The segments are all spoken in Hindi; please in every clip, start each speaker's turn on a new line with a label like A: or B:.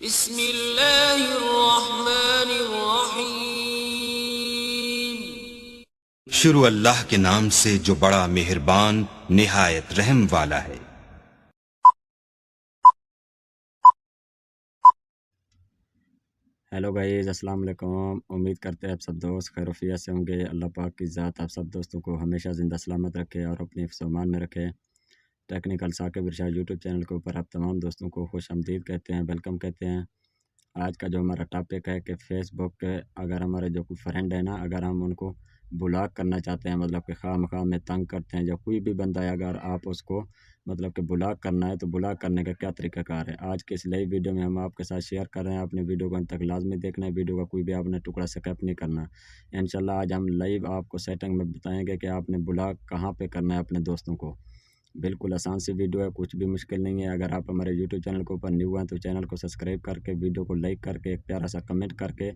A: बिस्मिल्लाहिर्रहमानिर्रहीम।
B: शुरू अल्लाह के नाम से जो बड़ा मेहरबान निहायत रहम वाला है।
C: हेलो गाइस, अस्सलाम वालेकुम। उम्मीद करते हैं आप सब दोस्त खैरियत से होंगे। अल्लाह पाक की ज़ात आप सब दोस्तों को हमेशा ज़िंदा सलामत रखे और अपने हिफ्ज़-ओ-अमान में रखे। टेक्निकल साकिब इरशाद यूट्यूब चैनल के ऊपर आप तमाम दोस्तों को खुश आमदीद कहते हैं, वेलकम कहते हैं। आज का जो हमारा टॉपिक है कि फ़ेसबुक के अगर हमारे जो कोई फ्रेंड है ना, अगर हम उनको ब्लॉक करना चाहते हैं, मतलब कि खामखा में तंग करते हैं, जो कोई भी बंदा है अगर आप उसको मतलब कि ब्लॉक करना है तो ब्लॉक करने का क्या तरीक़ाकार है। आज की इस नई वीडियो में हम आपके साथ शेयर कर रहे हैं। आपने वीडियो को अंत तक लाजमी देखना है, वीडियो का कोई भी आपने टुकड़ा स्किप नहीं करना। इंशाल्लाह आज हम लाइव आपको सेटिंग में बताएंगे कि आपने ब्लॉक कहाँ पे करना है अपने दोस्तों को। बिल्कुल आसान सी वीडियो है, कुछ भी मुश्किल नहीं है। अगर आप हमारे यूट्यूब चैनल के ऊपर न्यू हैं तो चैनल को सब्सक्राइब करके, वीडियो को लाइक करके, एक प्यारा सा कमेंट करके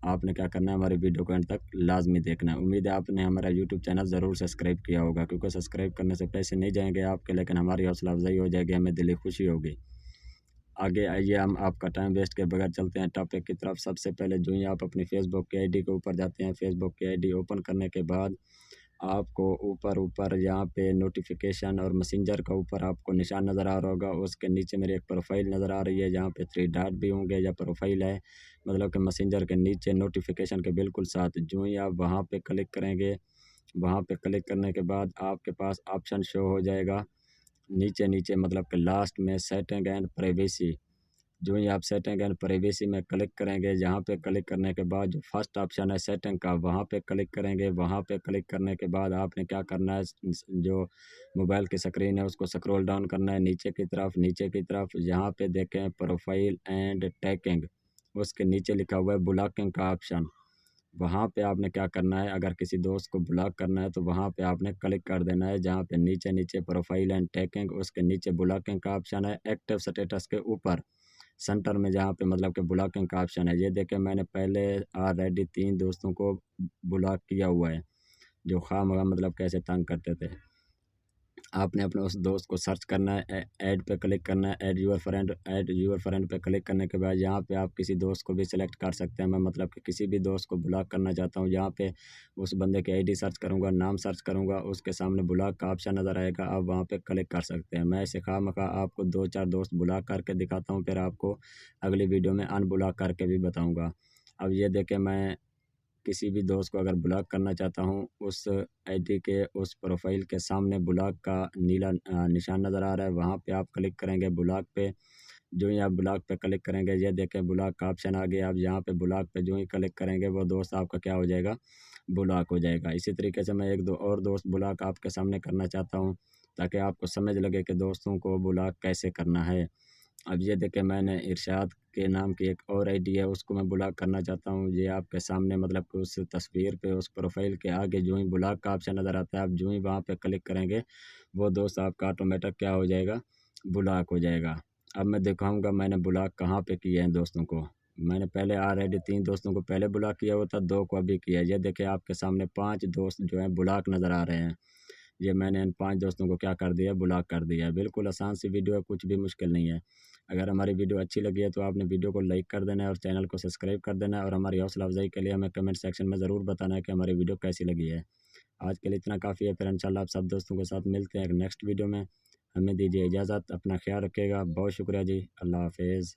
C: आपने क्या करना है, हमारी वीडियो को अंत तक लाजमी देखना है। उम्मीद है आपने हमारा यूट्यूब चैनल ज़रूर सब्सक्राइब किया होगा, क्योंकि सब्सक्राइब करने से पैसे नहीं जाएंगे आपके, लेकिन हमारी हौसला अफजाई हो जाएगी, हमें दिली खुशी होगी। आगे आइए, हम आपका टाइम वेस्ट के बगैर चलते हैं टॉपिक की तरफ। सबसे पहले जो ही आप अपनी फेसबुक की आईडी के ऊपर जाते हैं, फेसबुक की आईडी ओपन करने के बाद आपको ऊपर यहाँ पे नोटिफिकेशन और मैसेंजर का ऊपर आपको निशान नज़र आ रहा होगा। उसके नीचे मेरी एक प्रोफाइल नज़र आ रही है, जहाँ पे 3 डॉट भी होंगे या प्रोफाइल है, मतलब कि मैसेंजर के नीचे नोटिफिकेशन के बिल्कुल साथ जो ही आप वहाँ पे क्लिक करेंगे, वहाँ पे क्लिक करने के बाद आपके पास ऑप्शन शो हो जाएगा नीचे नीचे, मतलब कि लास्ट में सेटिंग एंड प्राइवेसी। जो ही आप सेटिंग एंड प्राइवेसी में क्लिक करेंगे, जहाँ पे क्लिक करने के बाद जो फर्स्ट ऑप्शन है सेटिंग का, वहाँ पे क्लिक करेंगे। वहाँ पे क्लिक करने के बाद आपने क्या करना है, जो मोबाइल की स्क्रीन है उसको स्क्रॉल डाउन करना है नीचे की तरफ। नीचे की तरफ जहाँ पे देखें प्रोफाइल एंड टैगिंग, उसके नीचे लिखा हुआ है ब्लॉकिंग का ऑप्शन। वहाँ पे आपने क्या करना है, अगर किसी दोस्त को ब्लॉक करना है तो वहाँ पे आपने क्लिक कर देना है, जहाँ पे नीचे नीचे प्रोफाइल एंड टैगिंग, उसके नीचे ब्लॉकिंग का ऑप्शन है। एक्टिव स्टेटस के ऊपर सेंटर में जहाँ पे मतलब कि ब्लॉकिंग का ऑप्शन है, ये देखें मैंने पहले ऑलरेडी 3 दोस्तों को ब्लॉक किया हुआ है, जो खामखा मतलब कैसे तंग करते थे। आपने अपने उस दोस्त को सर्च करना है, ऐड पे क्लिक करना है, ऐड यूर फ्रेंड पे क्लिक करने के बाद यहाँ पे आप किसी दोस्त को भी सिलेक्ट कर सकते हैं। मैं मतलब कि किसी भी दोस्त को ब्लॉक करना चाहता हूँ, यहाँ पे उस बंदे की आईडी सर्च करूँगा, नाम सर्च करूँगा, उसके सामने ब्लॉक का ऑप्शन नज़र आएगा, आप वहाँ पे क्लिक कर सकते हैं। मैं ऐसे खामखा आपको 2-4 दोस्त ब्लॉक करके दिखाता हूँ, फिर आपको अगली वीडियो में अनब्लॉक करके भी बताऊँगा। अब ये देखें, मैं किसी भी दोस्त को अगर ब्लॉक करना चाहता हूँ, उस आईडी के उस प्रोफाइल के सामने ब्लॉक का नीला निशान नज़र आ रहा है, वहाँ पे आप क्लिक करेंगे ब्लॉक पे। जो ही आप ब्लॉक पे क्लिक करेंगे, ये देखें ब्लॉक का ऑप्शन आ गया। आप यहाँ पे ब्लॉक पे जो ही क्लिक करेंगे, वो दोस्त आपका क्या हो जाएगा, ब्लॉक हो जाएगा। इसी तरीके से मैं 1-2 और दोस्त ब्लॉक आपके सामने करना चाहता हूँ, ताकि आपको समझ लगे कि दोस्तों को ब्लॉक कैसे करना है। अब ये देखें, मैंने इरशाद के नाम की एक और आईडी है, उसको मैं ब्लॉक करना चाहता हूँ। ये आपके सामने मतलब कि उस तस्वीर पे, उस प्रोफाइल के आगे जो ही ब्लॉक का ऑप्शन नज़र आता है, आप जो ही वहाँ पे क्लिक करेंगे, वो दोस्त आपका ऑटोमेटिक क्या हो जाएगा, ब्लॉक हो जाएगा। अब मैं दिखाऊंगा मैंने ब्लॉक कहाँ पे किए हैं दोस्तों को। मैंने पहले ऑलरेडी 3 दोस्तों को पहले ब्लॉक किया हुआ था, 2 को अभी किया। ये देखिए आपके सामने 5 दोस्त जो हैं ब्लॉक नज़र आ रहे हैं। ये मैंने इन 5 दोस्तों को क्या कर दिया, ब्लॉक कर दिया है। बिल्कुल आसान सी वीडियो है, कुछ भी मुश्किल नहीं है। अगर हमारी वीडियो अच्छी लगी है तो आपने वीडियो को लाइक कर देना है और चैनल को सब्सक्राइब कर देना है, और हमारी हौसला अफजाई के लिए हमें कमेंट सेक्शन में ज़रूर बताना है कि हमारी वीडियो कैसी लगी है। आज के लिए इतना काफ़ी है, फिर इंशाल्लाह आप सब दोस्तों के साथ मिलते हैं एक नेक्स्ट वीडियो में। हमें दीजिए इजाज़त, अपना ख्याल रखिएगा। बहुत शुक्रिया जी, अल्लाह हाफिज़।